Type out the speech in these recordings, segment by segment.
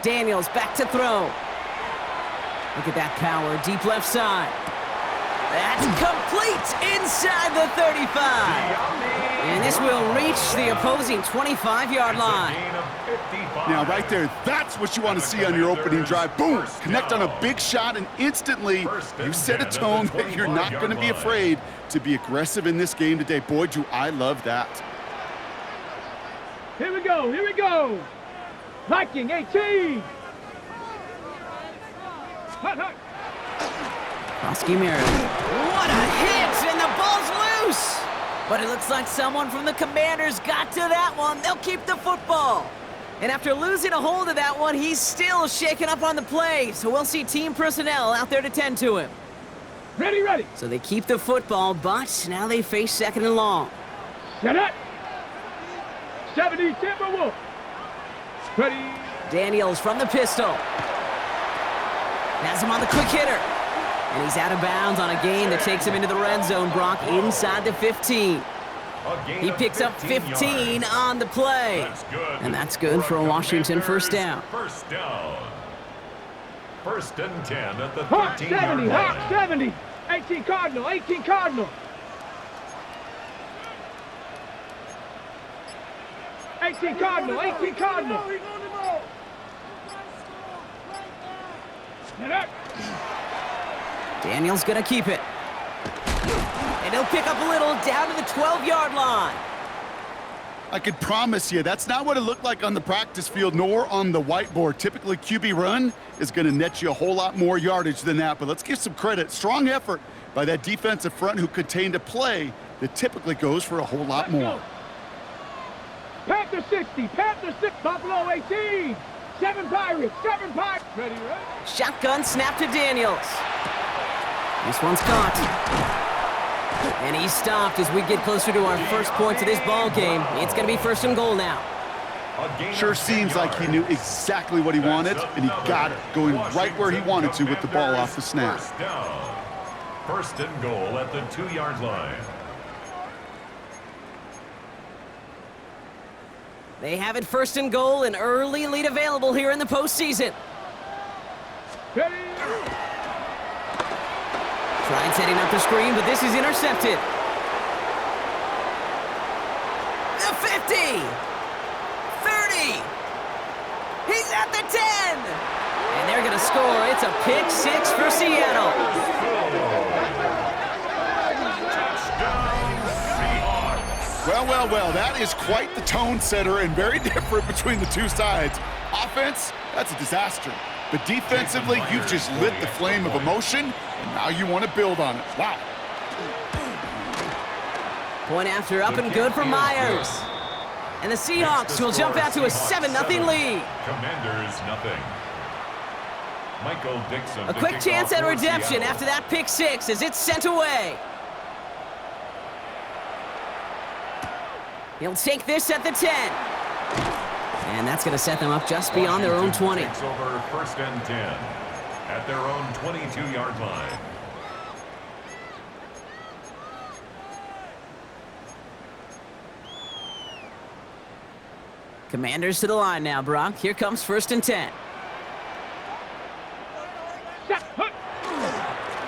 Daniels back to throw. Look at that power, deep left side. That's complete inside the 35. And this will reach the opposing 25-yard line. Now, right there, that's what you want to see on your opening drive. Boom! Connect on a big shot, and instantly you set a tone that you're not going to be afraid to be aggressive in this game today. Boy, do I love that. Here we go. Viking 18. Husky Merritt. What a hit, and the ball's loose. But it looks like someone from the Commanders got to that one. They'll keep the football. And after losing a hold of that one, he's still shaking up on the play. So we'll see team personnel out there to tend to him. Ready. So they keep the football, but now they face second and long. Set up. 70 Timberwolves. Ready. Daniels from the pistol. Has him on the quick hitter. And he's out of bounds on a gain that takes him into the red zone, Brock, inside the 15. He picks up 15 on the play. And that's good for a Washington first down. First down. First and 10 at the 13-yard 13-yard line. Hawk 70. 18 Cardinal. 18 Cardinal. 18 Cardinal. 18 Cardinal. Get up. Daniels gonna keep it. And he'll pick up a little down to the 12-yard line. I can promise you, that's not what it looked like on the practice field nor on the whiteboard. Typically, QB run is going to net you a whole lot more yardage than that. But let's give some credit. Strong effort by that defensive front who contained a play that typically goes for a whole lot more. Panther 60. Panther 6. Buffalo 18. 7 Pirates. 7 Pirates. Ready. Shotgun snap to Daniels. This one's caught. And he's stopped as we get closer to our first points of this ball game. It's going to be first and goal now. Sure seems like he knew exactly what he wanted, and he got it, going right where he wanted to with the ball off the snap. First and goal at the 2-yard line. They have it first and goal, an early lead available here in the postseason. Ready. Trying setting up the screen, but this is intercepted. The 50! 30! He's at the 10! And they're going to score. It's a pick six for Seattle. Well, that is quite the tone setter and very different between the two sides. Offense, that's a disaster. But defensively, you've just lit the flame of emotion, and now you want to build on it. Wow. Point after up and good for Myers. And the Seahawks will jump out to a 7-0 lead. Commanders nothing. Michael Dixon. A quick chance at redemption after that pick six as it's sent away. He'll take this at the 10. And that's going to set them up just beyond their own 20. Takes over first and 10 at their own 22-yard line. Commanders to the line now, Brock. Here comes first and 10.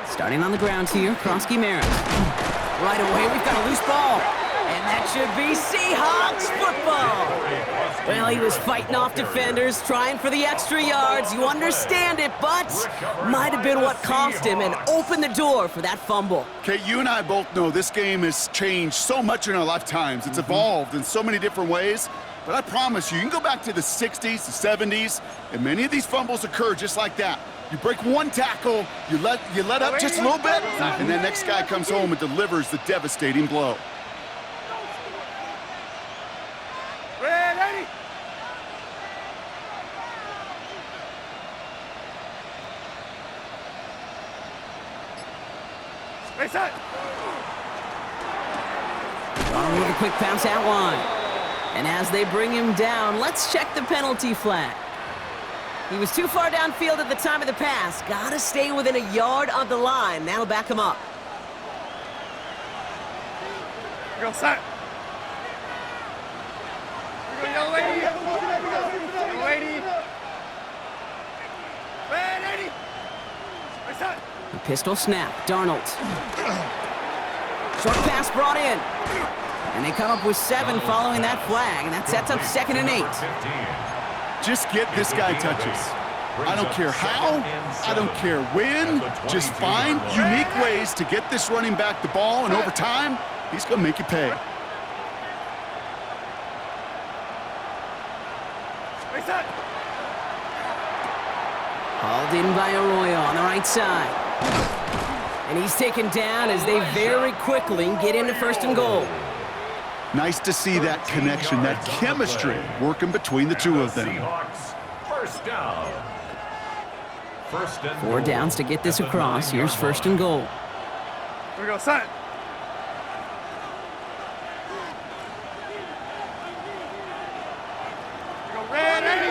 Starting on the ground here, Krosky Merritt. Right away, we've got a loose ball. And that should be Seahawks football. Well, he was fighting off defenders, trying for the extra yards. You understand it, but might have been what cost him and opened the door for that fumble. Okay, you and I both know this game has changed so much in our lifetimes. It's evolved in so many different ways. But I promise you can go back to the 60s, the 70s, and many of these fumbles occur just like that. You break one tackle, you let up just a little bit, and the next guy comes home and delivers the devastating blow. Ready. Reset. Going with a quick bounce out one. And as they bring him down, let's check the penalty flag. He was too far downfield at the time of the pass. Gotta stay within a yard of the line. That'll back him up. Go set. Go, young lady. The pistol snap. Darnold. Short pass brought in. And they come up with 7 following that flag, and that sets up 2nd and 8. Just get this guy touches. I don't care how, I don't care when, just find unique ways to get this running back the ball, and over time, he's going to make you pay. Hauled in by Arroyo on the right side. And he's taken down as they very quickly get into 1st and goal. Nice to see that connection, that chemistry working between the two of them. Seahawks, first down. 4 downs to get this across. Here's 1st and goal. Here we go, set. Red 80.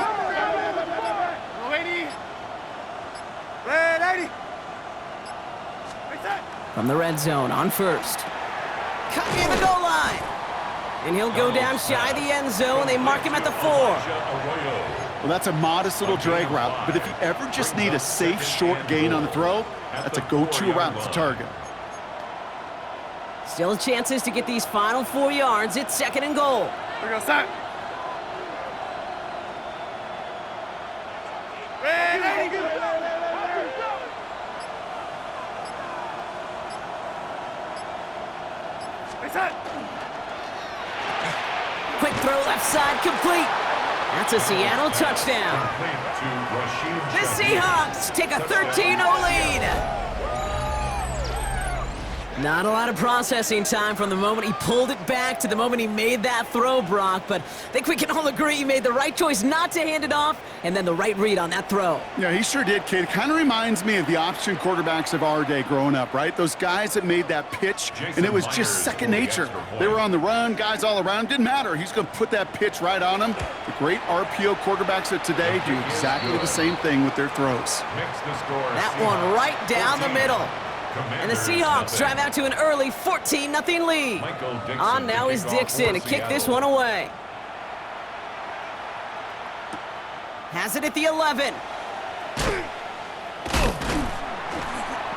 Go 80. Red 80. From the red zone on 1st. Cut near the goal line. And he'll go down shy of the end zone. They mark him at the 4. Well, that's a modest little drag route, but if you ever just need a safe, short gain on the throw, that's a go-to route to target. Still chances to get these final 4 yards. It's 2nd and goal. Here we go, set. Red 80. Set. Quick throw left side, complete. That's a Seattle touchdown. The Seahawks take a 13-0 lead. Not a lot of processing time from the moment he pulled it back to the moment he made that throw, Brock, but I think we can all agree he made the right choice not to hand it off, and then the right read on that throw. Yeah, he sure did, kid. Kind of reminds me of the option quarterbacks of our day growing up, right? Those guys that made that pitch, and it was just second nature. They were on the run, guys all around. Didn't matter. He's going to put that pitch right on them. The great RPO quarterbacks of today do exactly the same thing with their throws. That one right down the middle. And the Seahawks drive out to an early 14-0 lead. On now is Dixon to kick this one away. Has it at the 11.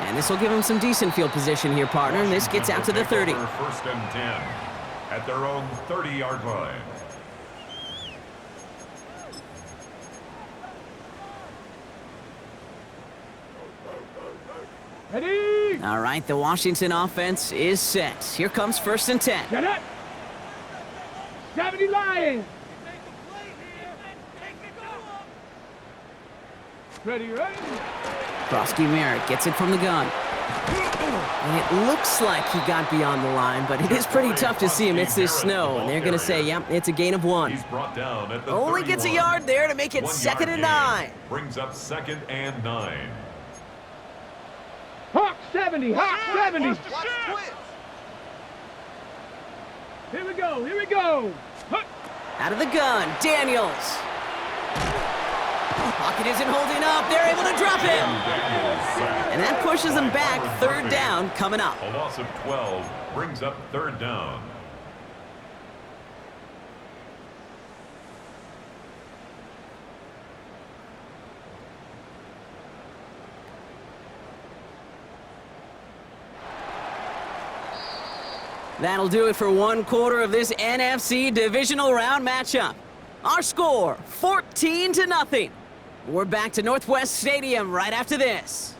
And this will give him some decent field position here, partner. And this gets out to the 30. 1st and 10 at their own 30-yard line. Ready? All right, the Washington offense is set. Here comes 1st and 10. Get up. 70 Lions. Ready, ready. Krosky Merritt gets it from the gun. And it looks like he got beyond the line, but it is pretty tough to see amidst this snow. And they're going to say, yep, it's a gain of 1. He's brought down at the Only gets a yard there to make it 2nd and 9. Brings up 2nd and 9. Hawk 70, Hawk 70. Here we go, here we go. Huck. Out of the gun, Daniels. Pocket isn't holding up. They're able to drop him. And that pushes them back. 3rd down coming up. A loss of 12 brings up 3rd down. That'll do it for 1 quarter of this NFC Divisional Round matchup. Our score, 14-0. We're back to Northwest Stadium right after this.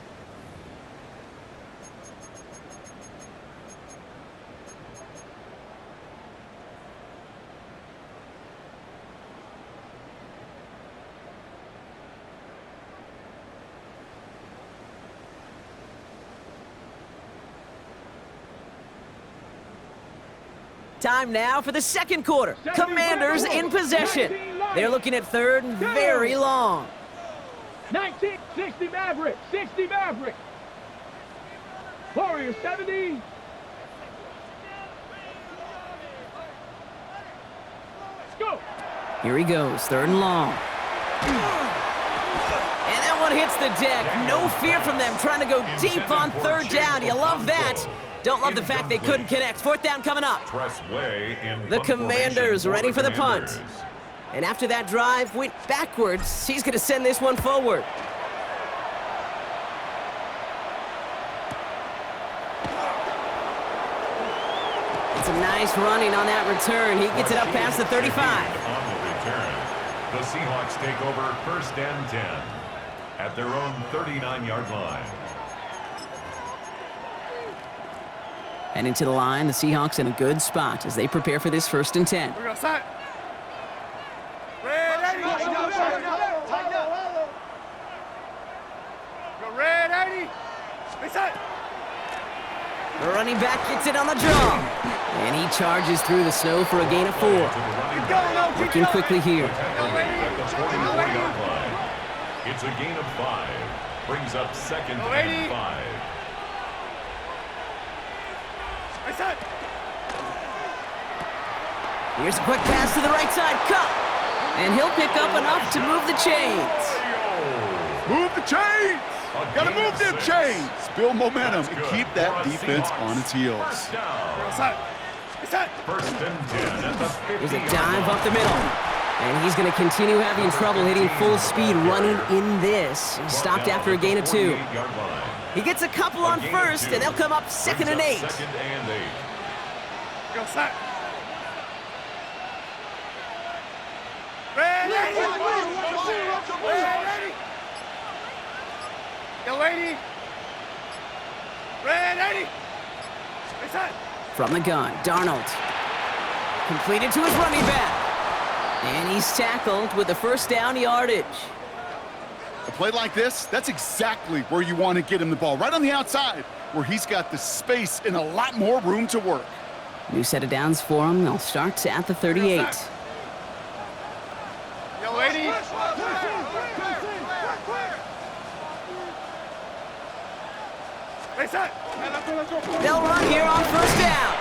Time now for the 2nd quarter. Commanders in possession. They're looking at 3rd and very long. 1960 Maverick, 60 Maverick. Warriors 70. Let's go. Here he goes, 3rd and long. And that one hits the deck. No fear from them trying to go deep on 3rd down. You love that. Don't love the fact they couldn't connect. 4th down coming up. The Commanders ready for the punt. And after that drive went backwards, he's going to send this one forward. Nice running on that return. He gets it up past the 35. On the return, the Seahawks take over 1st and 10 at their own 39-yard line. Heading to the line, the Seahawks in a good spot as they prepare for this 1st and 10. We're going to set. Red 80. Go red 80. Stay set. The running back gets it on the draw. And he charges through the snow for a gain of 4. Working quickly here. At the 44-yard line. It's a gain of 5. Brings up 2nd and 5. Stay set. Here's a quick pass to the right side. Cut. And he'll pick up enough to move the chains. Move the chains! Gotta move them chains! Build momentum and keep that defense on its heels. First down. Set. 1st and 10 at the 50. There's a dive up the middle. And he's going to continue having trouble hitting full speed running in this. He stopped after a gain of 2. 48-yard line. He gets a couple on first, and they'll come up 2nd and 8. 2nd and 8. Go set. Red 80. Red 80. Go 80. Red 80. Stay set. From the gun, Darnold. Completed to his running back. And he's tackled with the 1st down yardage. A play like this, that's exactly where you want to get him the ball. Right on the outside, where he's got the space and a lot more room to work. New set of downs for him. They'll start at the 38. Go 80. Stay set. They'll run here on 1st down.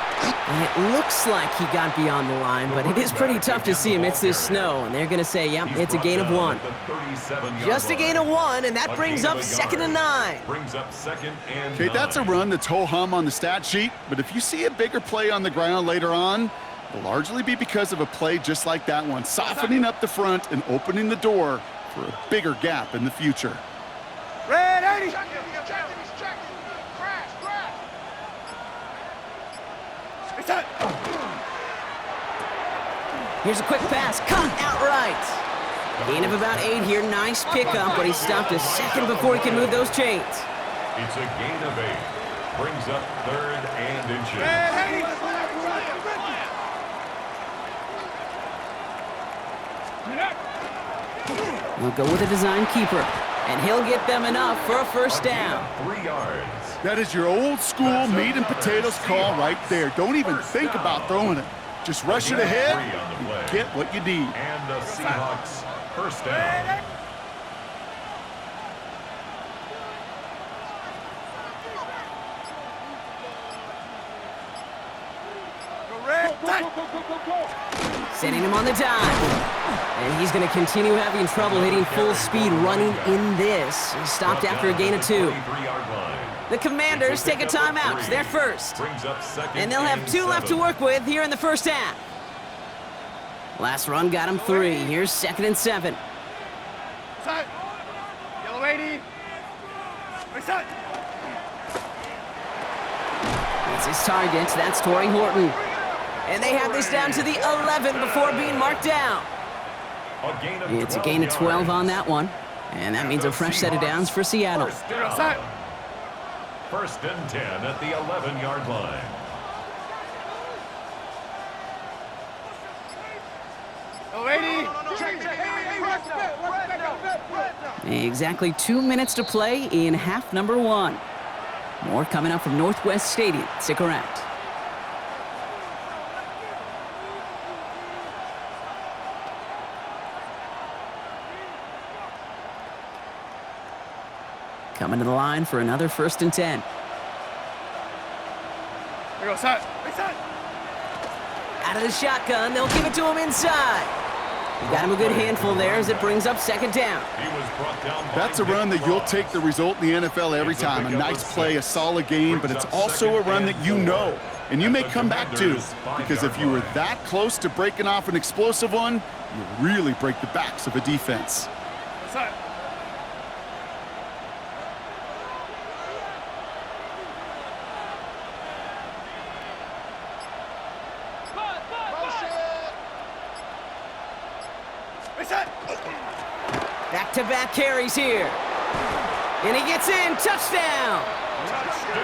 And it looks like he got beyond the line, but it is pretty tough to see him. It's this snow, and they're going to say, yep, it's a gain of 1. Just a gain of 1, and that brings up 2nd and 9. Brings up 2nd and 9. Okay, that's a run that's ho-hum on the stat sheet, but if you see a bigger play on the ground later on, it'll largely be because of a play just like that one, softening up the front and opening the door for a bigger gap in the future. Red 80. Stay set. Here's a quick pass. Caught outright. Gain of about 8 here. Nice pickup, but he stopped a second before he can move those chains. It's a gain of 8. Brings up 3rd and inches. Red 80. We'll go with a design keeper, and he'll get them enough for a 1st down. 3 yards. That is your old school meat and potatoes call right there. Don't even think about throwing it. Just rush it ahead and get what you need. And the Seahawks 1st down. Go red. Setting him on the dive. And he's going to continue having trouble hitting full speed running in this. He stopped after a gain of 2. 23-yard line. The Commanders take a timeout. It's their first. Brings up 2nd And they'll have 2 left to 7. work with here in the 1st half. Last run got him 3. Here's 2nd and 7. Set. Yellow 80. Stay set. That's his target. That's Torrey Horton. And they have this down to the 11 before being marked down. It's a gain of 12 on that one. And that means a fresh set of downs for Seattle. Set. 1st and 10 at the 11-yard line. Go 80. Exactly 2 minutes to play in half number 1. More coming up from Northwest Stadium. Stick around. Coming to the line for another 1st and 10. Here go, set. Set. Out of the shotgun, they'll give it to him inside. You got him a good handful there as it brings up 2nd down. He was brought down by That's a run that you'll take the result in the NFL every time. A nice play, a solid game, but it's also a run that you know and you may come back to, because if you were that close to breaking off an explosive one, you really break the backs of a defense. Set. Back-to-back carries here. And he gets in. Touchdown.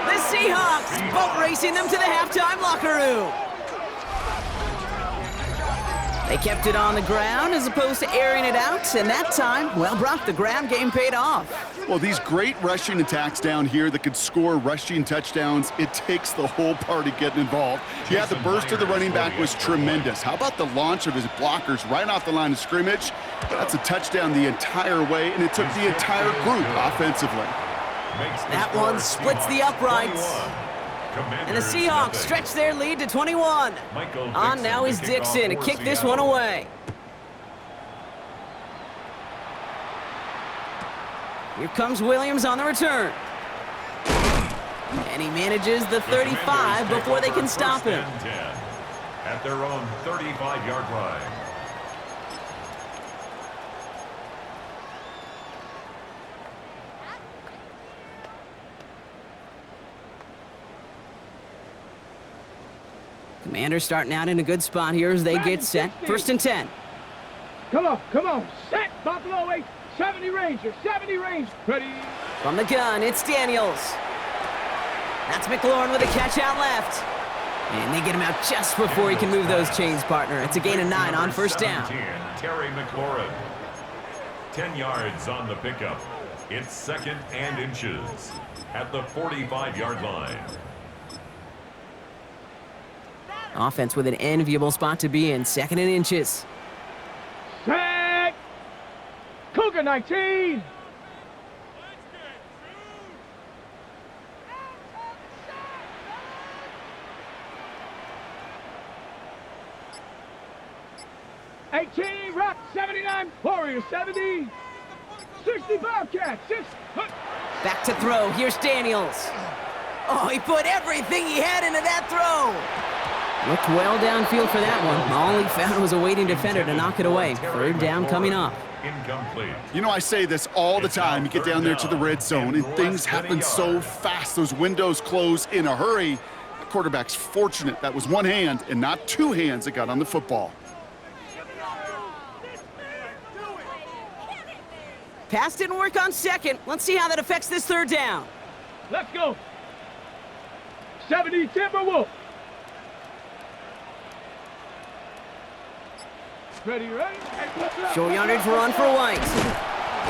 The Seahawks boat racing them to the halftime locker room. They kept it on the ground as opposed to airing it out, and that time, well, Brock, the ground game paid off. Well, these great rushing attacks down here that could score rushing touchdowns, it takes the whole party getting involved. Yeah, the burst of the running back was tremendous. How about the launch of his blockers right off the line of scrimmage? That's a touchdown the entire way, and it took the entire group offensively. That one splits the uprights. And the Seahawks stretch their lead to 21. On now is Dixon to kick this one away. Here comes Williams on the return. And he manages the 35 before they can stop him. At their own 35-yard line. Commanders starting out in a good spot here as they get set. 1st and 10. Come on. Set. Buffalo 8. 70 Ranger. 70 Ranger. Ready. From the gun, it's Daniels. That's McLaurin with a catch out left. And they get him out just before he can move those chains, partner. It's a gain of 9 on 1st down. Terry McLaurin. 10 yards on the pickup. It's 2nd and inches at the 45-yard line. Offense with an enviable spot to be in. 2nd and inches. Set. Cougar 19. Rock 79. Warrior 70. 60 Bobcat. 6. Back to throw. Here's Daniels. Oh, he put everything he had into that throw. Looked well downfield for that one. All he found was a waiting defender to knock it away. 3rd down coming up. Incomplete. You know, I say this all the time. You get down there to the red zone, and things happen so fast. Those windows close in a hurry. The quarterback's fortunate that was one hand and not two hands that got on the football. Pass didn't work on 2nd. Let's see how that affects this 3rd down. Let's go. 70 Timberwolf. Ready. Short yardage run for White.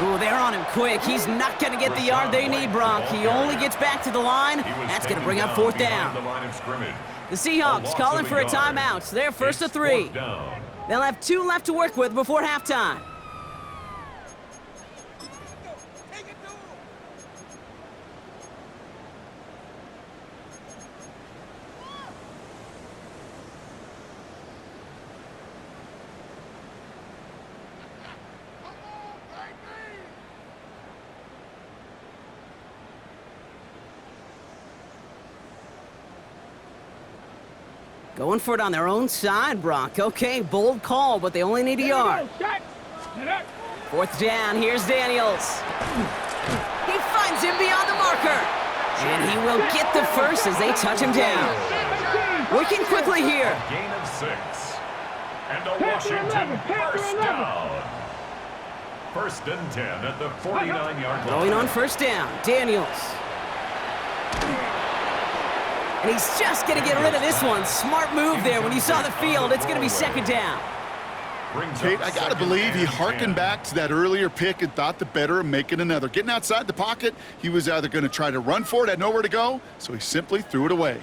Ooh, they're on him quick. He's not going to get the yard they need, Brock. He only gets back to the line. That's going to bring up 4th down. The Seahawks calling for a timeout. They're 1st to 3. They'll have 2 left to work with before halftime. Going for it on their own side, Brock. Okay, bold call, but they only need a yard. 4th down, here's Daniels. He finds him beyond the marker. And he will get the first as they touch him down. Working quickly here. Gain of 6. And a Washington 1st down. 1st and 10 at the 49-yard line. Going on 1st down, Daniels. And he's just going to get rid of this one. Smart move there. When you saw the field, it's going to be 2nd down. Kate, I got to believe he harkened back to that earlier pick and thought the better of making another. Getting outside the pocket, he was either going to try to run for it, had nowhere to go, so he simply threw it away.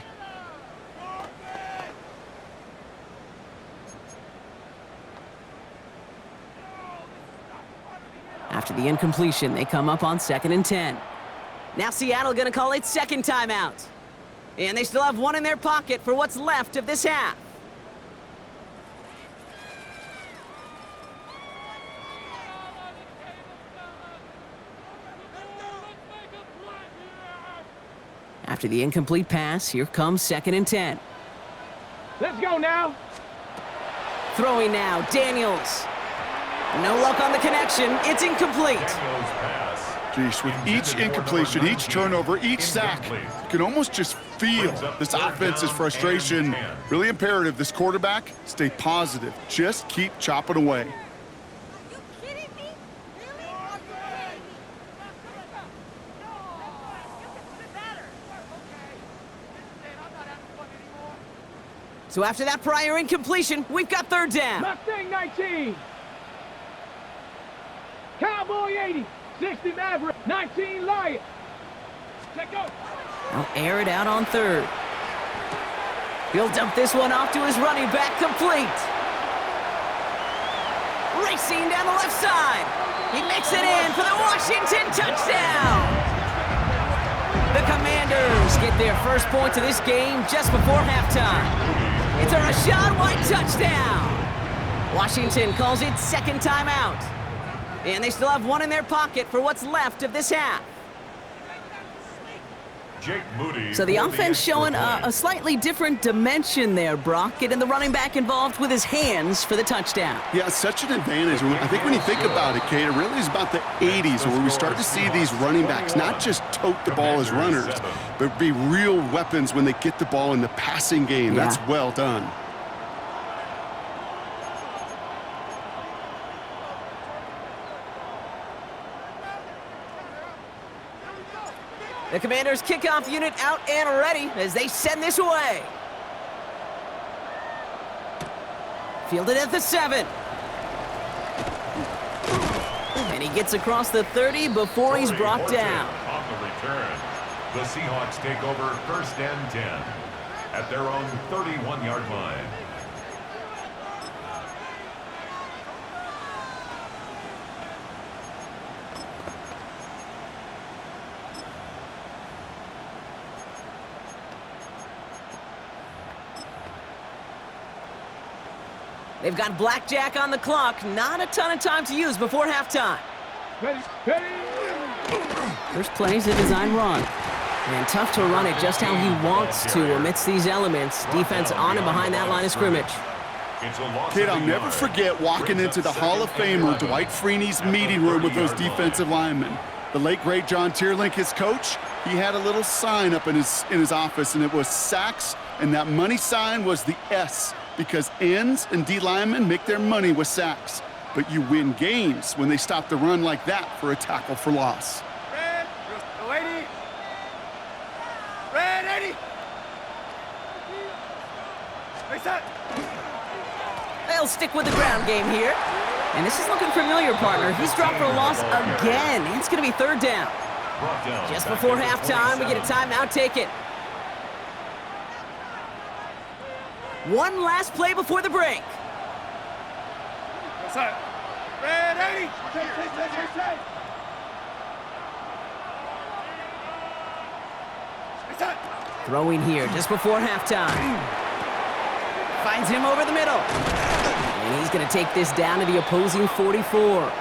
After the incompletion, they come up on 2nd and 10. Now Seattle going to call its 2nd timeout. And they still have 1 in their pocket for what's left of this half. After the incomplete pass, here comes 2nd and 10. Let's go now. Throwing now, Daniels. No luck on the connection. It's incomplete. Geez, with each incompletion, each turnover, each sack, you can almost just feel this offense's frustration. Really imperative, this quarterback, stay positive. Just keep chopping away. So after that prior incompletion, we've got third down. Mustang 19. Cowboy 80. 60 Maverick. 19 Lion. Check go. They'll air it out on third. He'll dump this one off to his running back, complete. Racing down the left side. He makes it in for the Washington touchdown. The Commanders get their first points of this game just before halftime. It's a Rachaad White touchdown. Washington calls it second timeout. And they still have one in their pocket for what's left of this half. Jake Moody. So the offense showing a slightly different dimension there, Brock, getting the running back involved with his hands for the touchdown. Yeah, such an advantage. I think when you think about it, Kate, it really is about the 80s where we start to see these running backs not just tote the ball as runners, but be real weapons when they get the ball in the passing game. Yeah. That's well done. The Commanders' kickoff unit out and ready as they send this away. Fielded at the 7. And he gets across the 30 before he's brought down. On the return, the Seahawks take over first and 10 at their own 31-yard line. They've got blackjack on the clock. Not a ton of time to use before halftime. Ready, ready. First play is a design run. And tough to run it just how he wants to amidst these elements. Defense on and behind that line of scrimmage. Kate, I'll never forget walking into the Hall of Famer Dwight Freeney's meeting room with those defensive linemen. The late, great John Tierlink, his coach, he had a little sign up in his office, and it was sacks, and that money sign was the S, because ends and D linemen make their money with sacks. But you win games when they stop the run like that for a tackle for loss. Red, 80. Red, 80. Reset. They'll stick with the ground game here. And this is looking familiar, partner. He's dropped for a loss again. It's going to be third down. Just before halftime, we get a timeout taken. One last play before the break. Reset. Red, 80. Reset. Throwing here just before halftime. Finds him over the middle. And he's going to take this down to the opposing 44.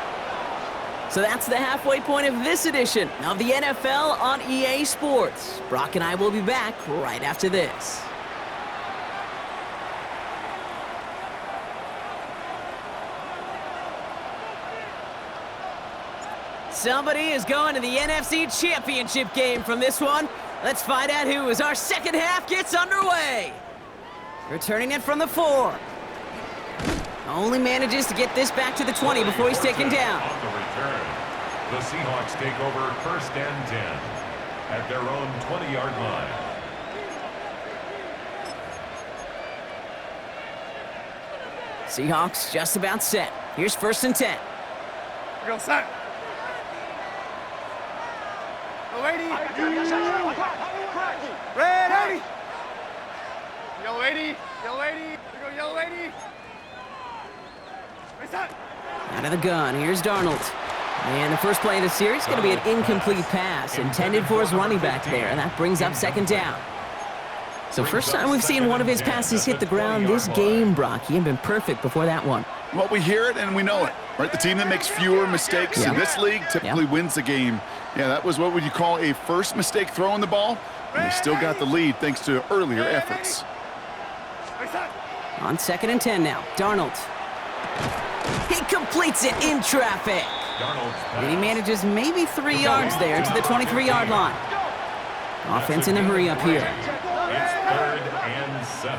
So that's the halfway point of this edition of the NFL on EA Sports. Brock and I will be back right after this. Somebody is going to the NFC Championship game from this one. Let's find out who as our second half gets underway. Returning it from the 4. Only manages to get this back to the 20 before he's taken down. On the return, the Seahawks take over first and 10 at their own 20-yard line. Seahawks just about set. Here's first and 10. Go set. Go 80. Red 80. Yellow 80. Yellow 80. Go yellow 80. Reset. Out of the gun, here's Darnold. And the first play of the series is going to be an incomplete pass intended for his running back there, and that brings up second down. So first time we've seen one of his passes hit the ground this game, Brock. He had been perfect before that one. Well, we hear it and we know it, right? The team that makes fewer mistakes in this league typically wins the game. Yeah, that was what would you call a first mistake throwing the ball, and they still got the lead thanks to earlier efforts. On second and 10 now, Darnold. He completes it in traffic. And he manages maybe 3 yards there to the 23-yard line. Offense in a hurry up here. It's third and 7.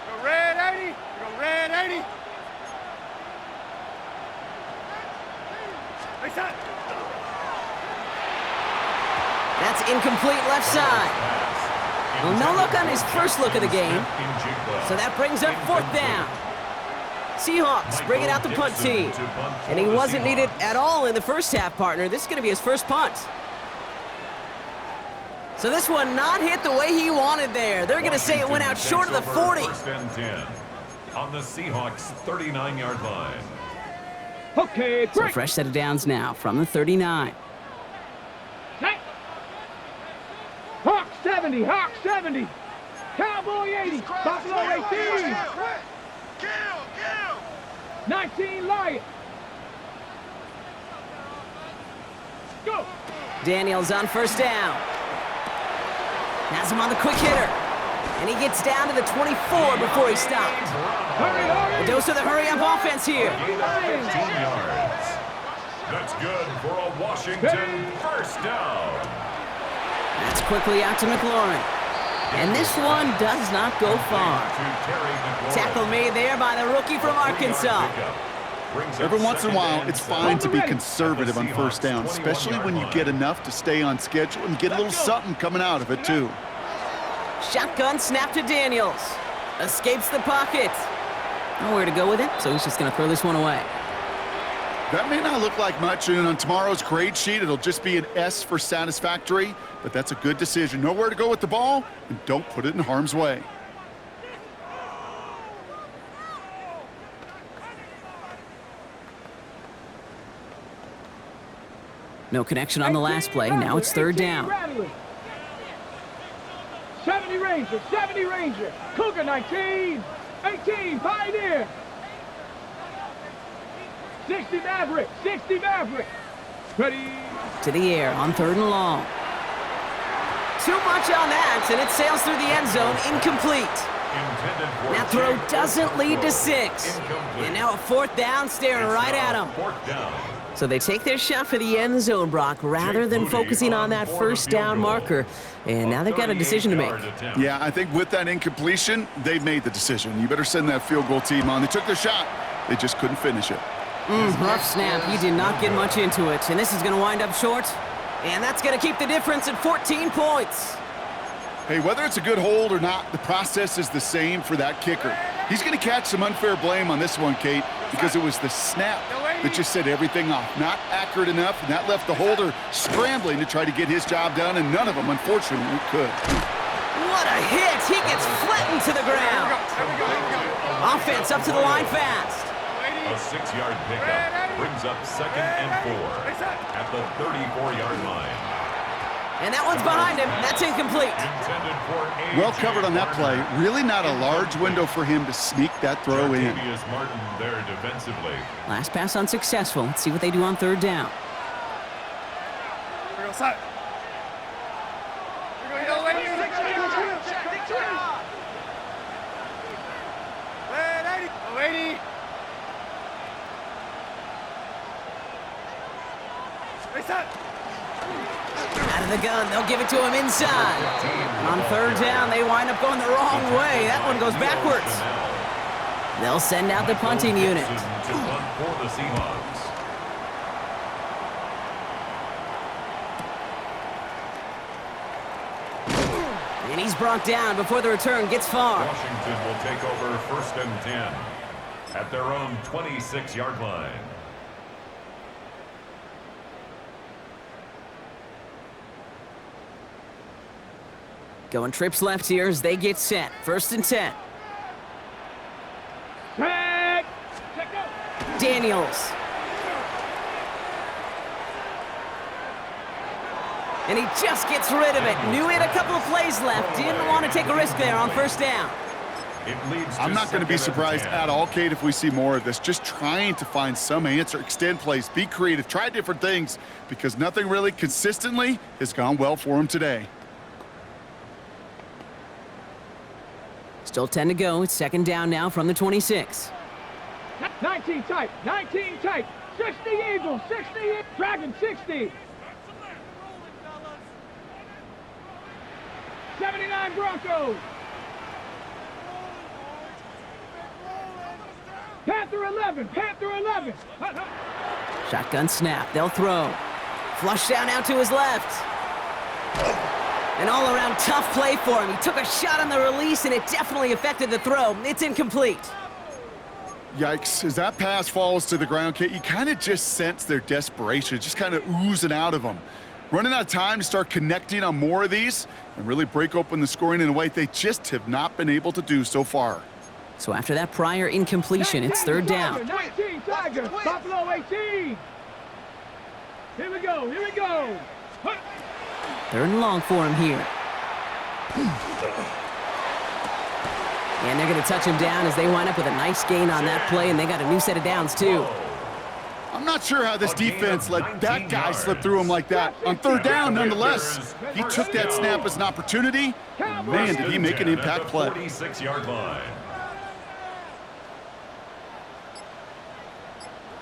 Go red 80. Go red 80. Reset. It's incomplete left side. Well, no luck on his first look of the game. So that brings up 4th down. Seahawks bringing out the punt team. And he wasn't needed at all in the first half, partner. This is going to be his first punt. So this one not hit the way he wanted there. They're going to say it went out short of the 40. 1st and 10 on the Seahawks 39-yard line. Okay, So great. fresh set of downs now from the 39. Set. Hawk 70, Hawk 70. Cowboy 80, Buffalo 18. 19 Lion. Go. Daniels on 1st down. Has him on the quick hitter. And he gets down to the 24 before he stopped. Hurry, hurry. A dose of the hurry-up offense here. 15 yards. That's good for a Washington 1st down. That's quickly out to McLaurin. And this one does not go far. Tackle made there by the rookie from Arkansas. Every once in a while, it's fine to be conservative on 1st down, especially when you get enough to stay on schedule and get a little something coming out of it, too. Shotgun snap to Daniels. Escapes the pocket. Nowhere to go with it, so he's just going to throw this one away. That may not look like much, and on tomorrow's grade sheet, it'll just be an S for satisfactory, but that's a good decision. Know where to go with the ball, and don't put it in harm's way. No connection on the last play. Now it's 3rd down. 70 Ranger, 70 Ranger. Cougar 19, 18 Pioneer. 60 Maverick, 60 Maverick. Ready. To the air on 3rd and long. Too much on that, and it sails through the end zone, incomplete. That throw doesn't lead to 6. And now a 4th down staring right at him. 4th down. So they take their shot for the end zone, Brock, rather than focusing on that 1st down marker. And now they've got a decision to make. Yeah, I think with that incompletion, they've made the decision. You better send that field goal team on. They took their shot. They just couldn't finish it. Rough snap. He did not get much into it. And this is going to wind up short. And that's going to keep the difference at 14 points. Hey, whether it's a good hold or not, the process is the same for that kicker. He's going to catch some unfair blame on this one, Kate, because it was the snap that just set everything off. Not accurate enough, and that left the holder scrambling to try to get his job done, and none of them, unfortunately, could. What a hit! He gets flattened to the ground. Offense up to the line fast. A 6-yard pickup brings up 2nd and 4 at the 34-yard line. And that one's behind him. That's incomplete. Well covered on that play. Really not a large window for him to sneak that throw in. Martin there defensively. Last pass unsuccessful. Let's see what they do on 3rd down. Out of the gun, they'll give it to him inside. On 3rd down, they wind up going the wrong way. That one goes backwards. They'll send out the punting unit. To punt for the Seahawks. And he's brought down before the return gets far. Washington will take over 1st and 10 at their own 26-yard line. Going trips left here as they get set. 1st and 10. Tag. Check out. Daniels. And he just gets rid of it. Knew he had a couple of plays left. Didn't want to take a risk there on 1st down. I'm not going to be surprised at all, Kate, if we see more of this. Just trying to find some answer, extend plays, be creative, try different things, because nothing really consistently has gone well for him today. Still 10 to go. It's 2nd down now from the 26. 19 tight, 19 tight. 60 Eagles, 60 Dragon 60. 79 Broncos. Panther 11, Panther 11. Shotgun snap. They'll throw. Flush down out to his left. An all-around tough play for him. He took a shot on the release, and it definitely affected the throw. It's incomplete. Yikes, as that pass falls to the ground, Kate, you kind of just sense their desperation, just kind of oozing out of them. Running out of time to start connecting on more of these and really break open the scoring in a way they just have not been able to do so far. So after that prior incompletion, it's third down. 19 Tigers, Buffalo 18. Here we go, here we go. Third and long for him here. And they're going to touch him down as they wind up with a nice gain on that play, and they got a new set of downs, too. I'm not sure how this defense let that guy slip through him like that. On third down, nonetheless, he took that snap as an opportunity, and man, did he make an impact play. 46-yard line.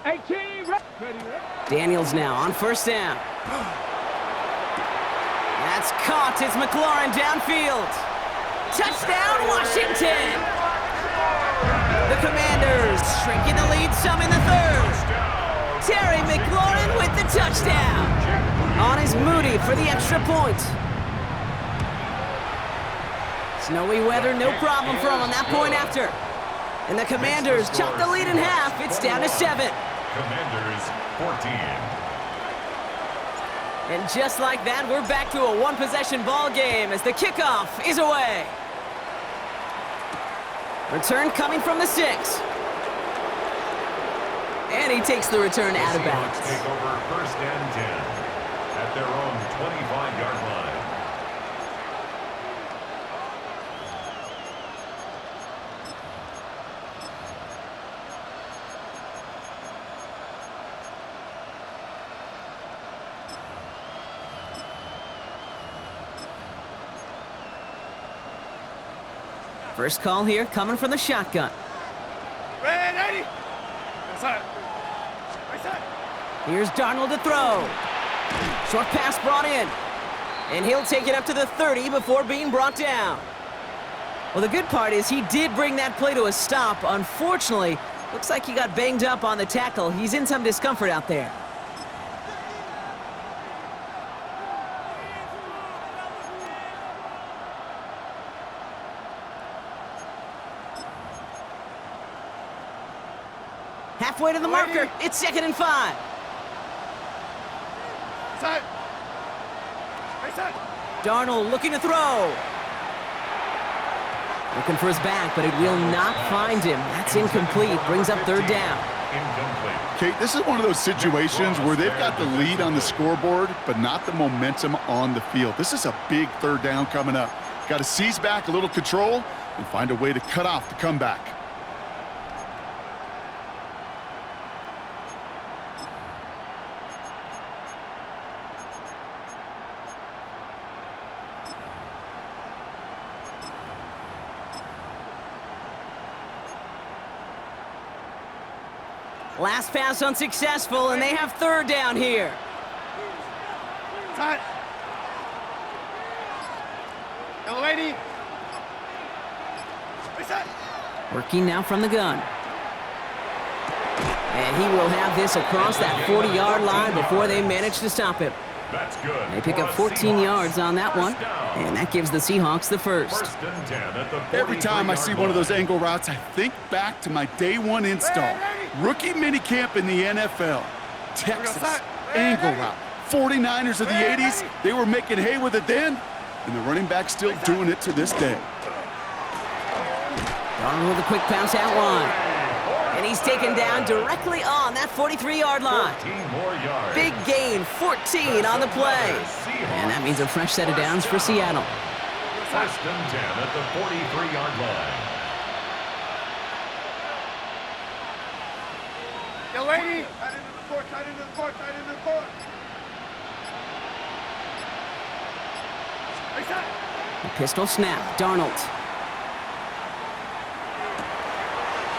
18, Daniels now on first down. That's caught. It's McLaurin downfield. Touchdown, Washington! The Commanders shrinking the lead some in the third. Terry McLaurin with the touchdown. On is Moody for the extra point. Snowy weather, no problem for him on that point after. And the Commanders chop the lead in half. It's down to 7. Commanders 14. And just like that, we're back to a one-possession ball game as the kickoff is away. Return coming from the 6. And he takes the return out of bounds. Take over first and 10 at their own 25-yard line. First call here coming from the shotgun. Ready? Here's Darnold to throw. Short pass brought in. And he'll take it up to the 30 before being brought down. Well, the good part is he did bring that play to a stop. Unfortunately, looks like he got banged up on the tackle. He's in some discomfort out there. Halfway to the marker. It's 2nd and 5. Darnold looking to throw. Looking for his back, but it will not find him. That's incomplete. Brings up third down. Incomplete. Kate, this is one of those situations where they've got the lead on the scoreboard, but not the momentum on the field. This is a big third down coming up. Got to seize back a little control and find a way to cut off the comeback. Last pass unsuccessful, and they have third down here. Working now from the gun. And he will have this across that 40-yard line before they manage to stop him. That's good. They pick up 14 yards on that one, and that gives the Seahawks the first. First and 10 at the Every time I see one of those angle routes, I think back to my day one install. Rookie minicamp in the NFL. Texas, angle route. 49ers of the 80s, they were making hay with it then, and the running back's still doing it to this day. Darnold with a quick pass out line. And he's taken down directly on that 43-yard line. 14 more yards. Big gain, 14 on the play. And that means a fresh set of downs for Seattle. First and 10 at the 43-yard line. Yo, lady. Tight into the court, tight into the court, tight into the court. The pistol snap, Darnold.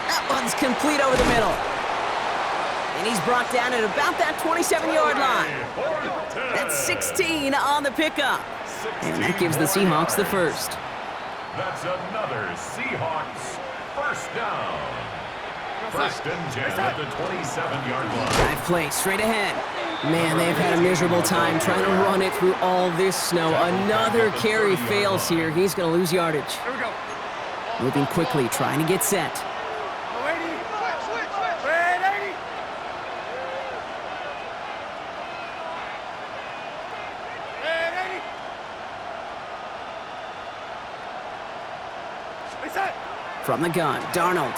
That one's complete over the middle. And he's brought down at about that 27-yard line. That's 16 on the pickup. And that gives the Seahawks the first. That's another Seahawks first down. First and 10 at the 27-yard line. Drive play straight ahead. Man, they've had a miserable time trying to run it through all this snow. Another carry fails here. He's going to lose yardage. Here we go. Moving quickly, trying to get set. From the gun, Darnold.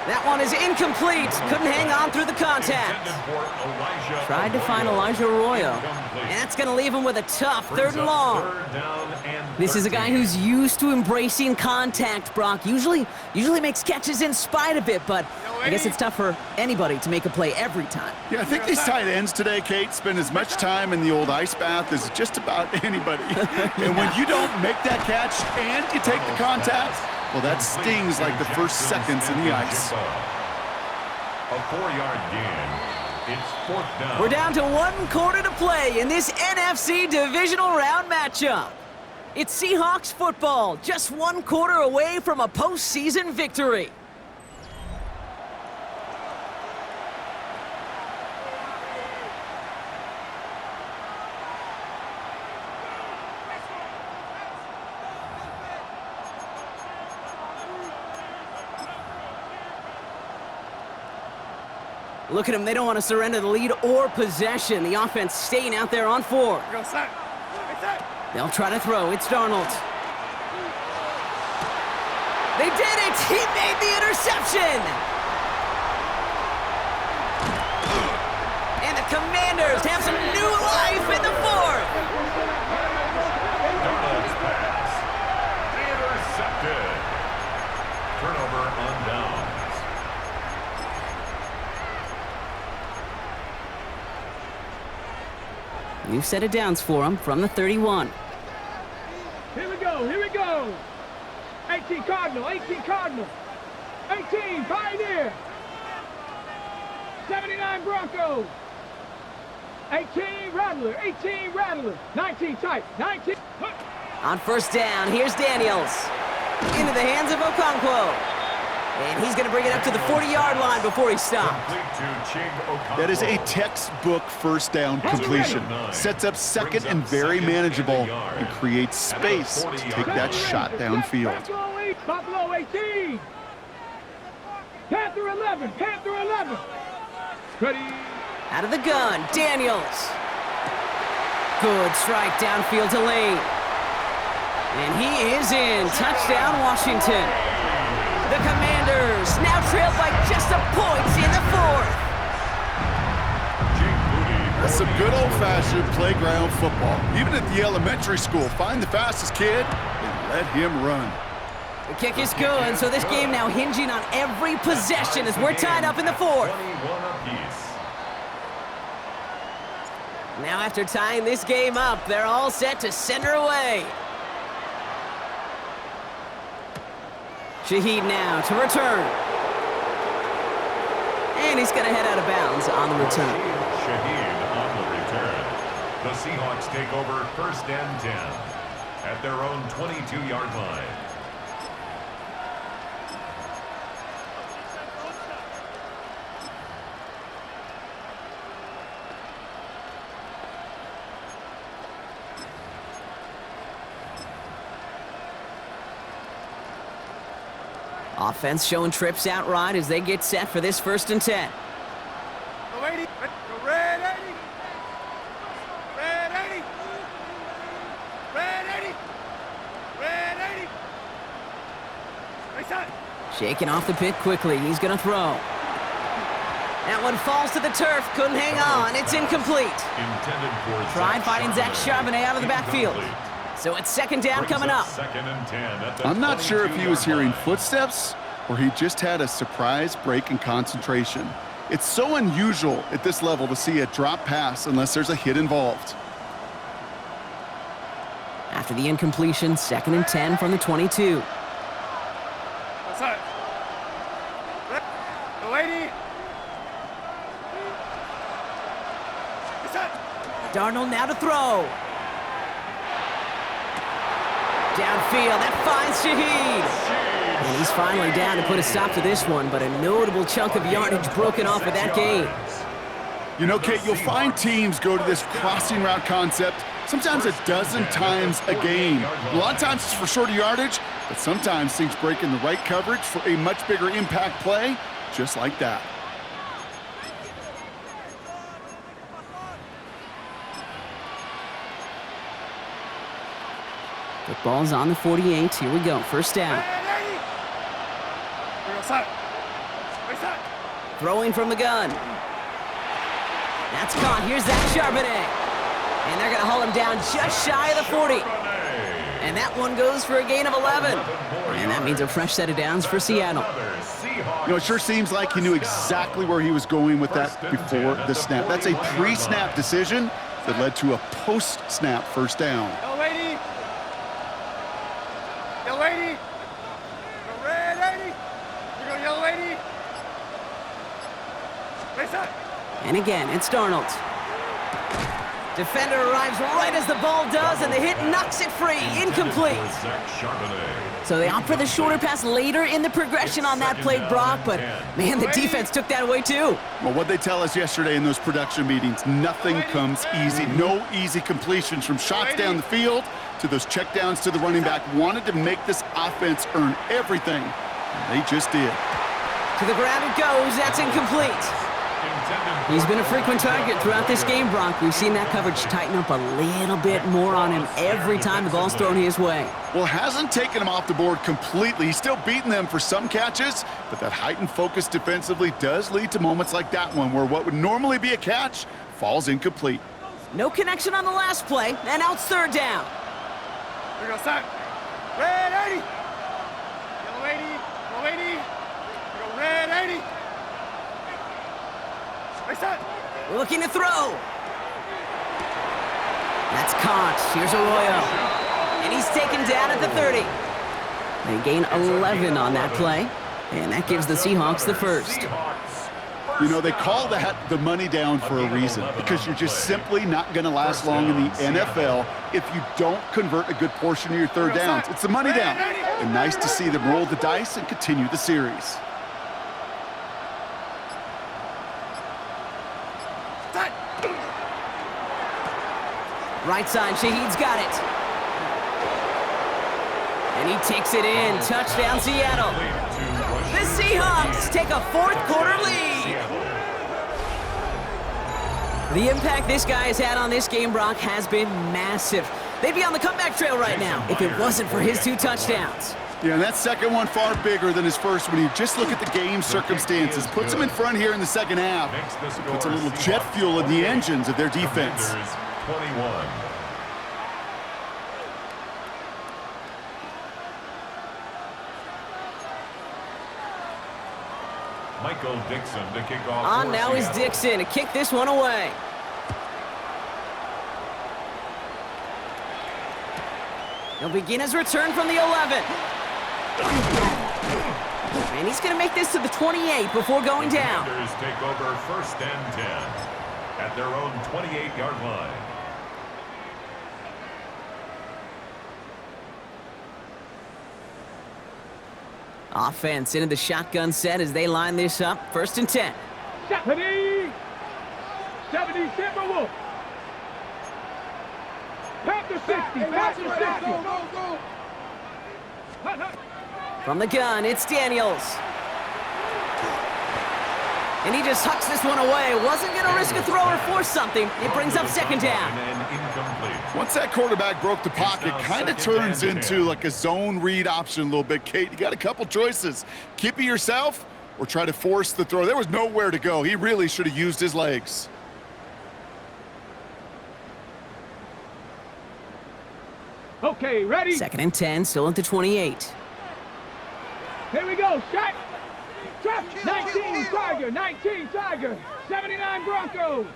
That one is incomplete. Couldn't hang on through the contact. Tried to find Elijah Arroyo. And that's going to leave him with a tough 3rd and long. This is a guy who's used to embracing contact, Brock. Usually makes catches in spite of it, but I guess it's tough for anybody to make a play every time. Yeah, I think these tight ends today, Kate, spend as much time in the old ice bath as just about anybody. And when you don't make that catch and you take the contact, well, that stings like the first seconds in the ice. A 4-yard gain. It's 4th down. We're down to 1 quarter to play in this NFC Divisional Round matchup. It's Seahawks football, just 1 quarter away from a postseason victory. Look at them, they don't want to surrender the lead or possession. The offense staying out there on 4. They'll try to throw, it's Darnold. They did it, he made the interception! And the Commanders have some new life in the 4th. Darnold's pass. Intercepted. Turnover on downs. New set of downs for him from the 31. Here we go, here we go. 18 Cardinal, 18 Cardinal. 18 Pioneer. 79 Bronco. 18 Rattler, 18 Rattler. 19 tight, 19. On 1st down, here's Daniels. Into the hands of Okonkwo. And he's going to bring it up to the 40-yard line before he stopped. That is a textbook 1st down completion. Sets up 2nd and very manageable and creates space to take that shot downfield. Buffalo 18. Panther 11, Panther 11. Ready. Out of the gun, Daniels. Good strike downfield to Lane. And he is in. Touchdown, Washington. The Commanders now trailed by just a point in the 4th. That's some good old-fashioned playground football. Even at the elementary school, find the fastest kid and let him run. The kick is good, so this game now hinging on every possession as we're tied up in the 4th. Now after tying this game up, they're all set to send her away. Shaheed now to return. And he's going to head out of bounds on the return. Shaheed on the return. The Seahawks take over 1st and 10 at their own 22-yard line. Offense showing trips out right as they get set for this 1st and 10. Red 80. Red 80. Red 80. Red 80. Right side. Shaking off the pick quickly. He's going to throw. That one falls to the turf. Couldn't hang on. It's incomplete. Tried finding Zach Charbonnet out of the backfield. So it's 2nd down coming up. 2nd and 10. I'm not sure if he was hearing footsteps or he just had a surprise break in concentration. It's so unusual at this level to see a drop pass unless there's a hit involved. After the incompletion, 2nd and 10 from the 22. Outside. Lady. Darnold now to throw. Downfield, that finds Shaheed. And he's finally down to put a stop to this one, but a notable chunk of yardage broken off with that gain. You know, Kate, you'll find teams go to this crossing route concept sometimes a dozen times a game. A lot of times it's for shorter yardage, but sometimes things break in the right coverage for a much bigger impact play, just like that. The ball's on the 48. Here we go. First down. Throwing from the gun. That's caught. Here's that Charbonnet. And they're going to haul him down just shy of the 40. And that one goes for a gain of 11. And that means a fresh set of downs for Seattle. You know, it sure seems like he knew exactly where he was going with that before the snap. That's a pre-snap decision that led to a post-snap first down. Yo, lady. Yo, lady. Go red, lady. You go yellow, lady. Face up. And again, it's Darnold. Defender arrives right as the ball does, and the hit knocks it free. Incomplete. So they opt for the shorter pass later in the progression on that play, Brock, but man, the defense took that away too. Well, what they tell us yesterday in those production meetings, nothing comes easy. No easy completions from shots down the field to those checkdowns to the running back. Wanted to make this offense earn everything, and they just did. To the ground it goes. That's incomplete. He's been a frequent target throughout this game, Brock. We've seen that coverage tighten up a little bit more on him every time the ball's thrown his way. Well, hasn't taken him off the board completely. He's still beating them for some catches, but that heightened focus defensively does lead to moments like that one where what would normally be a catch falls incomplete. No connection on the last play, and now it's third down. Here we go, start. Red 80. Yellow 80. Yellow 80. Here we go, red 80. Looking to throw. That's caught. Here's Arroyo. And he's taken down at the 30. They gain 11 on that play. And that gives the Seahawks the first. You know, they call that the money down for a reason, because you're just simply not going to last long in the NFL if you don't convert a good portion of your third downs. It's the money down. And nice to see them roll the dice and continue the series. Right side, Shaheed's got it. And he takes it in. Touchdown, Seattle. The Seahawks take a fourth quarter lead. The impact this guy has had on this game, Brock, has been massive. They'd be on the comeback trail right now if it wasn't for his 2 touchdowns. Yeah, and that second one far bigger than his first when you just look at the game circumstances. Puts him in front here in the second half. Puts a little jet fuel in the engines of their defense. 21. Michael Dixon to kick off. On now is Dixon to kick this one away. He'll begin his return from the 11. And he's going to make this to the 28 before going down. Defenders take over first and 10 at their own 28-yard line. Offense into the shotgun set as they line this up. First and 10. 70. 70, Timberwolf. Back to 60. Back to 60. Go. From the gun, it's Daniels. And he just hucks this one away. Wasn't going to risk a throw or force something. It brings up second down. Once that quarterback broke the pocket, kind of turns into like a zone read option a little bit, Kate. You got a couple choices. Keep it yourself or try to force the throw. There was nowhere to go. He really should have used his legs. Okay, ready? Second and 10, still at the 28. Here we go. Shot. 19 Tiger. 19 Tiger. 79 Broncos.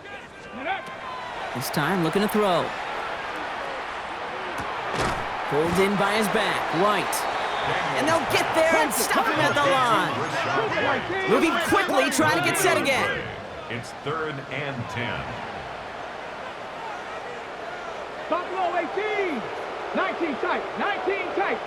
This time looking to throw. Pulled in by his back, White. And they'll get there and stop him at the line. Moving quickly, trying to get set again. It's third and 10. Buffalo 18. 19 tight. 19 tight.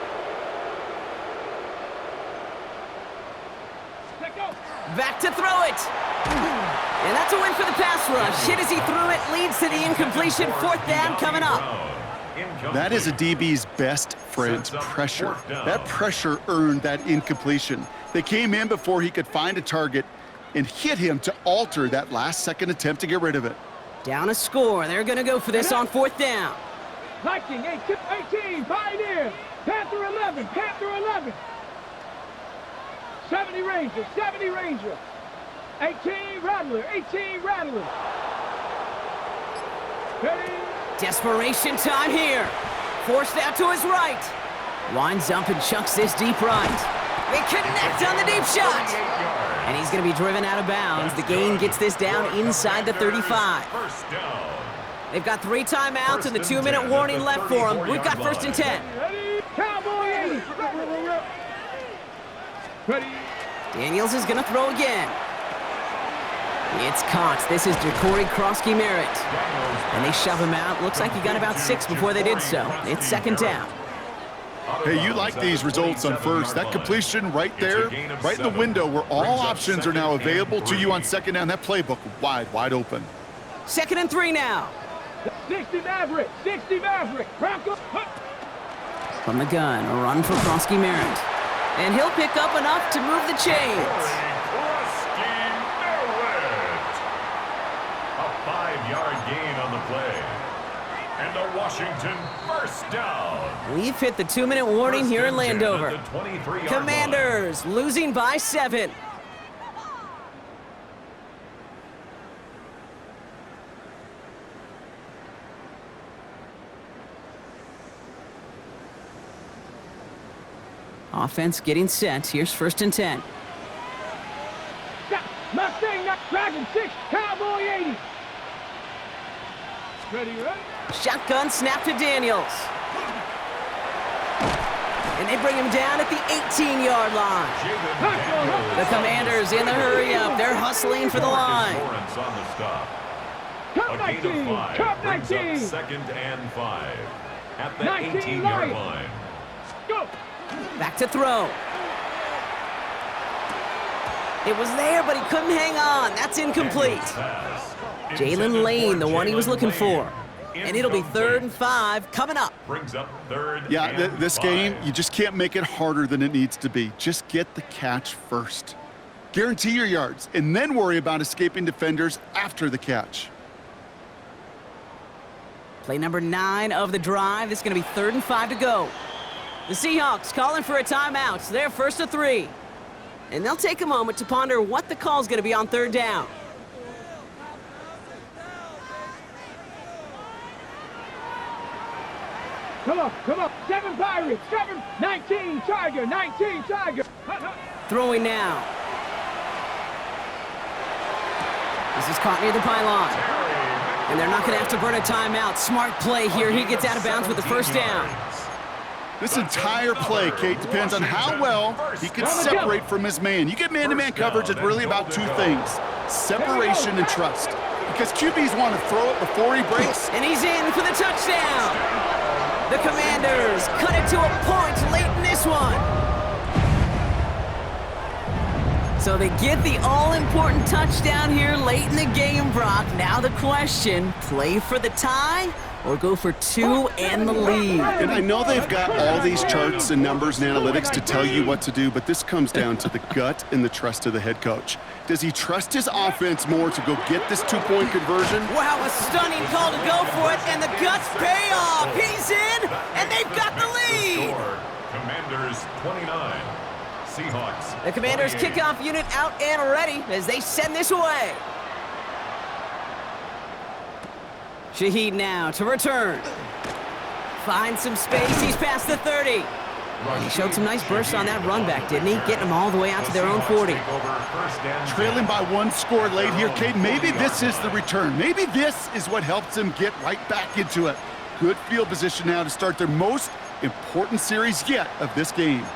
Back to throw it. And that's a win for the pass rush. Hit as he threw it, leads to the incompletion. Fourth down coming up. That is a DB's best friend, pressure. That pressure earned that incompletion. They came in before he could find a target and hit him to alter that last-second attempt to get rid of it. Down a score. They're going to go for this on fourth down. Viking 18, Pioneer. Panther 11, Panther 11. 70 Ranger, 70 Ranger. 18 Rattler, 18 Rattler. Ready? Desperation time here. Forced out to his right. Winds up and chucks this deep right. They connect on the deep shot. And he's going to be driven out of bounds. The gain gets this down inside the 35. They've got 3 timeouts and the 2-minute warning left for them. We've got 1st and 10. Ready? Cowboy 80. Ready? Daniels is going to throw again. It's caught. This is Jacory Krosky-Merritt. And they shove him out. Looks like he got about 6 before they did so. It's 2nd down. Hey, you like these results on first. That completion right there, right in the window where all options are now available to you on 2nd down. That playbook wide open. 2nd and 3 now. 60 Maverick, 60 Maverick. Bronco. From the gun, a run for Krosky-Merritt. And he'll pick up enough to move the chains. A 5-yard gain on the play. And a Washington 1st down. We've hit the 2-minute warning here in Landover. Commanders losing by 7. Offense getting set. Here's 1st and 10. Mustang, Dragon 6, Cowboy 80. Ready, ready? Shotgun snap to Daniels. And they bring him down at the 18-yard line. The Commanders in the hurry up. They're hustling for the line. Cup 19, Cup 19. 2nd and 5 at the 19 18-yard line. Go. Back to throw. It was there, but he couldn't hang on. That's incomplete. Jalen Lane, the one he was looking for. And it'll be 3rd and 5 coming up. Brings up 3rd. Yeah, this game, you just can't make it harder than it needs to be. Just get the catch first. Guarantee your yards, and then worry about escaping defenders after the catch. Play number 9 of the drive. This is going to be 3rd and 5 to go. The Seahawks calling for a timeout. They're 1st and 3. And they'll take a moment to ponder what the call's going to be on 3rd down. Come on. 7 Pirates, 7, 19 Tiger, 19 Tiger. Throwing now. This is caught near the pylon. And they're not going to have to burn a timeout. Smart play here. He gets out of bounds with the 1st down. This entire play, Kate, depends on how well he can separate from his man. You get man-to-man coverage, it's really about 2 things, separation and trust. Because QBs want to throw it before he breaks. And he's in for the touchdown. The Commanders cut it to a point late in this one. So they get the all-important touchdown here late in the game, Brock. Now the question, play for the tie or go for 2 and the lead? And I know they've got all these charts and numbers and analytics to tell you what to do, but this comes down to the gut and the trust of the head coach. Does he trust his offense more to go get this 2-point conversion? Wow, a stunning call to go for it, and the guts pay off. He's in, and they've got the lead. Commanders 29. Seahawks. The Commanders 28. kickoff unit out and ready as they send this away. Shaheed now to return. Finds some space. He's past the 30. He showed some nice bursts on that run back, didn't he? Getting them all the way out to their own 40. Trailing by 1 score late here, Kate. Maybe this is the return. Maybe this is what helps them get right back into it. Good field position now to start their most important series yet of this game.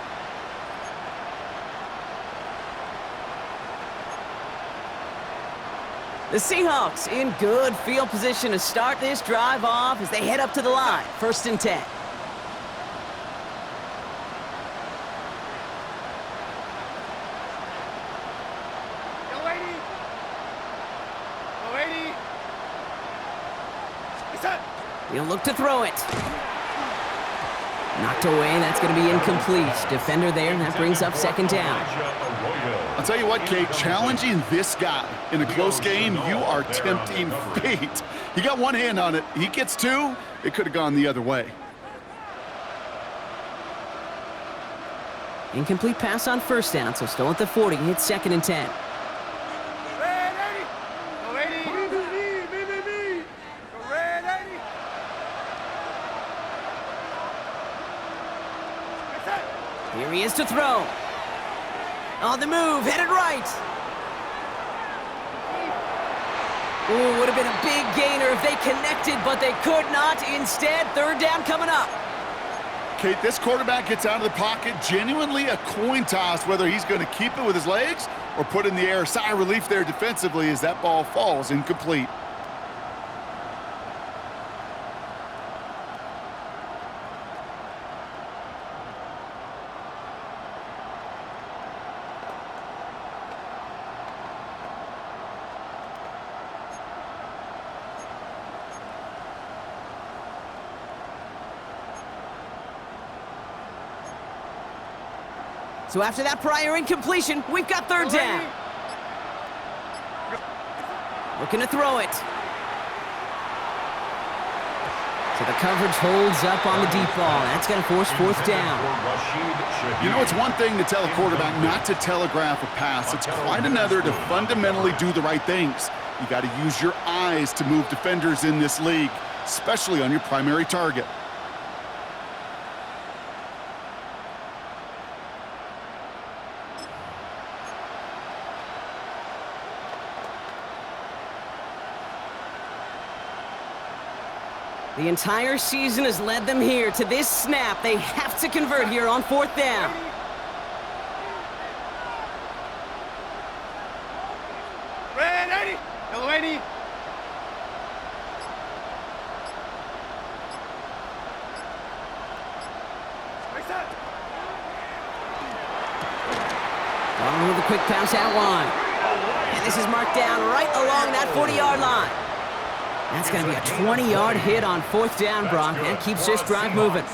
The Seahawks in good field position to start this drive off as they head up to the line. 1st and 10. He'll look to throw it. Knocked away, that's going to be incomplete. Defender there, and that brings up second down. I'll tell you what, Kate, challenging this guy in a close game, you are tempting fate. He got one hand on it. He gets two, it could have gone the other way. Incomplete pass on first down, so still at the 40. Hits second and 10. Here he is to throw. On the move, headed right. Ooh, would have been a big gainer if they connected, but they could not. Instead, third down coming up. Kate, this quarterback gets out of the pocket, genuinely a coin toss whether he's going to keep it with his legs or put in the air. Sigh of relief there defensively as that ball falls incomplete. So after that prior incompletion, we've got third down. Looking to throw it. So the coverage holds up on the deep ball. That's going to force fourth down. You know, it's one thing to tell a quarterback not to telegraph a pass. It's quite another to fundamentally do the right things. You got to use your eyes to move defenders in this league, especially on your primary target. The entire season has led them here to this snap. They have to convert here on fourth down. Red 80, yellow 80. On with a quick pass out wide. And this is marked down right along that 40-yard line. That's going to be a 20-yard hit on fourth down, Brock. That keeps this drive moving.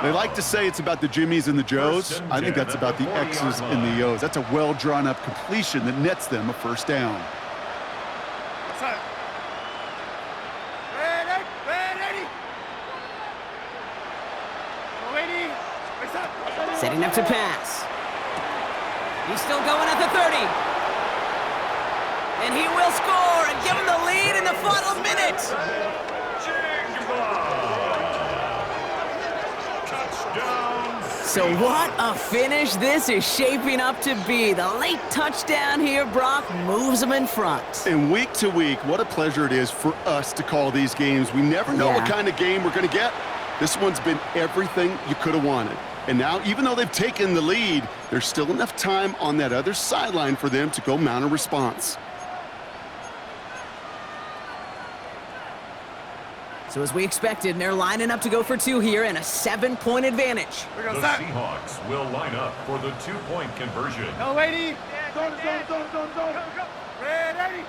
They like to say it's about the Jimmies and the Joes. I think that's about the X's and the O's. That's a well-drawn-up completion that nets them a first down. Setting up to pass. He's still going at the 30. And he will score and give him the lead in the final minute. So what a finish this is shaping up to be. The late touchdown here, Brock, moves them in front. And week to week, what a pleasure it is for us to call these games. We never know what kind of game we're going to get. This one's been everything you could have wanted. And now, even though they've taken the lead, there's still enough time on that other sideline for them to go mount a response. So as we expected, they're lining up to go for two here and a 7-point advantage. The Seahawks will line up for the 2-point conversion. Yellow 80. Zone. Red 80.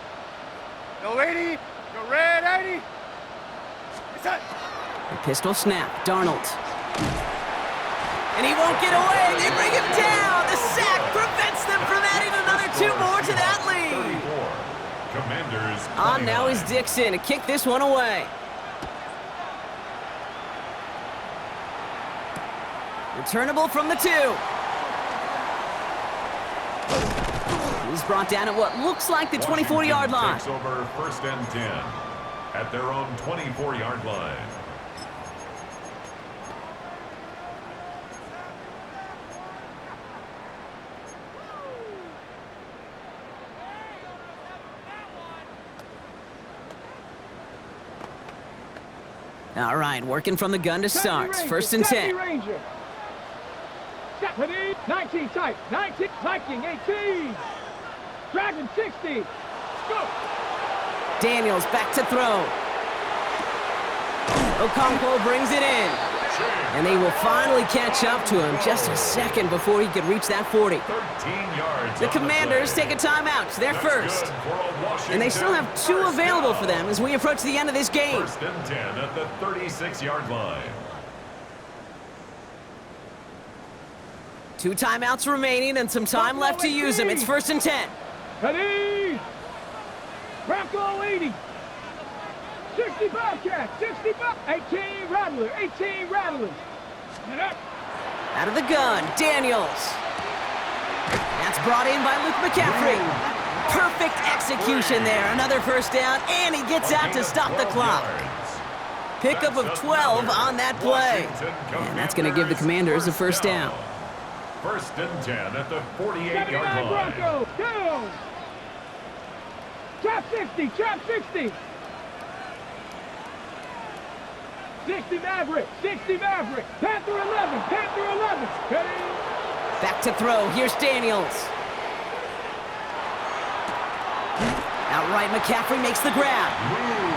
Yellow 80. Go red 80. Reset. The pistol snap, Darnold. And he won't get away. They bring him down. The sack prevents them from adding another 2 more to that lead. Commanders. On now is Dixon to kick this one away. Returnable from the 2. He's brought down at what looks like the 24-yard line. Takes over first and 10 at their own 24-yard line. All right, working from the gun to start. First and 10. Ranger. 19 type, 19, Viking 18, Dragon 60, go! Daniels back to throw. Okonkwo brings it in. And they will finally catch up to him just a second before he could reach that 40. 13 yards. The Commanders take a timeout. They're first. And they still have 2 available for them as we approach the end of this game. 1st and 10 at the 36-yard line. 2 timeouts remaining and some time left to use them. It's 1st and 10. Ready? Bronco 80. 60 Bobcats, 65. 18 Rattler, 18 Rattlers. Get up. Out of the gun, Daniels. That's brought in by Luke McCaffrey. Perfect execution there. Another first down, and he gets out to stop the clock. Pickup of 12 on that play. And that's going to give the Commanders a first down. 1st and 10 at the 79 48-yard line. Bronco, go. Trap 60, trap 60. 60 Maverick, 60 Maverick. Panther 11, Panther 11. Ready? Back to throw. Here's Daniels. Outright, McCaffrey makes the grab.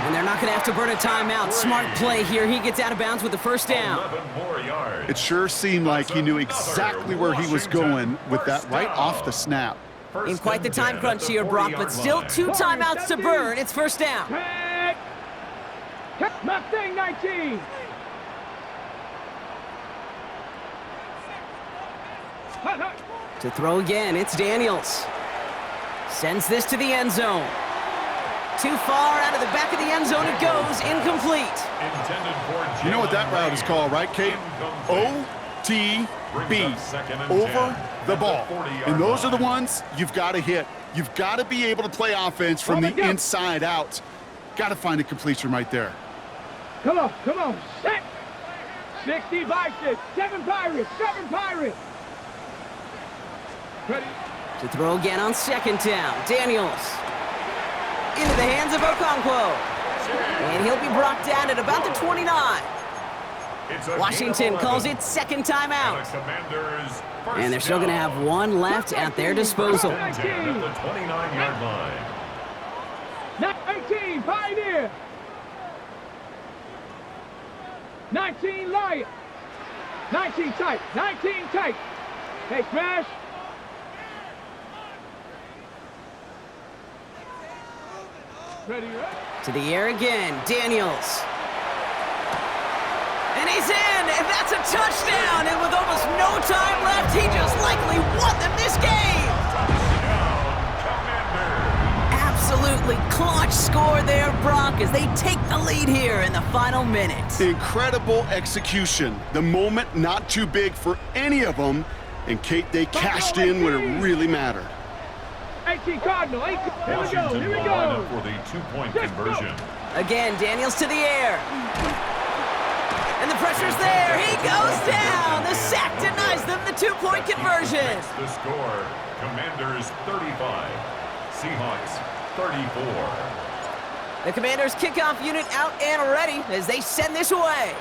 And they're not going to have to burn a timeout. Smart play here. He gets out of bounds with the first down. 11 more yards. It sure seemed like he knew exactly where he was going with that right off the snap. In quite the time crunch here, Brock, but still 2 timeouts to burn. It's first down. Cut. Cut. Mustang 19. Hut, hut. To throw again, it's Daniels. Sends this to the end zone. Too far out of the back of the end zone it goes. Incomplete. Intended for You know what that route is called, right, Kate? OTB, over the ball. And those are the ones you've got to hit. You've got to be able to play offense from the inside out. Got to find a completion right there. Come on, set. 60 Bison, 7 Pirates, 7 Pirates. Ready? To throw again on second down. Daniels. Into the hands of Okonkwo. And he'll be brought down at about the 29. Washington calls it second timeout. And they're still going to have 1 left at their disposal. 10 at the 29-yard line. 18, Pioneer. 19, Lion. 19 tight, 19 tight. Hey, Crash. Ready, right? To the air again, Daniels. And he's in, and that's a touchdown. And with almost no time left, he just likely won them this game. Absolutely clutch score there, Brock, as they take the lead here in the final minute. Incredible execution. The moment not too big for any of them. And Kate, they cashed in when it really mattered. 18 Cardinal, 18. Here we go, Washington here we will line up go. for the 2-point conversion. Again, Daniels to the air. And the pressure's there. He goes down. The sack denies them the 2-point conversion. Makes the score. Commanders 35. Seahawks 34. The Commanders' kickoff unit out and ready as they send this away.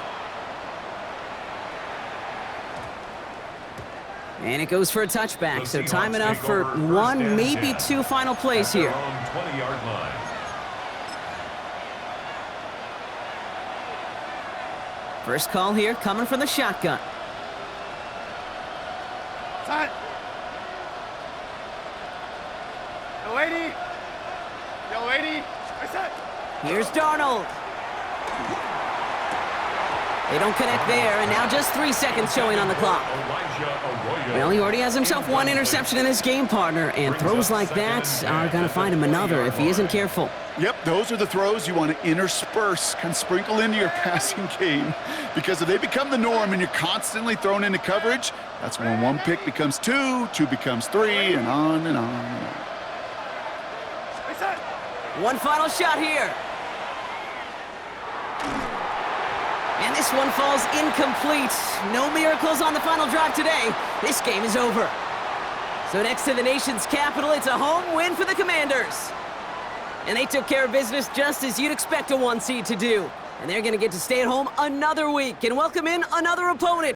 And it goes for a touchback, so time enough for 1, maybe 2 final plays here. 20-yard line. First call here coming from the shotgun. Set. Yo, 80. Yo, 80. I set. Here's Darnold. They don't connect there, and now just 3 seconds showing on the clock. Well, he already has himself 1 interception in his game, partner, and throws like that are going to find him another if he isn't careful. Yep, those are the throws you want to intersperse, kind of sprinkle into your passing game. Because if they become the norm and you're constantly thrown into coverage, that's when 1 pick becomes 2, 2 becomes 3, and on and on and on. I set. 1 final shot here. And this one falls incomplete. No miracles on the final drive today. This game is over. So next to the nation's capital, it's a home win for the Commanders. And they took care of business just as you'd expect a 1 seed to do. And they're going to get to stay at home another week and welcome in another opponent.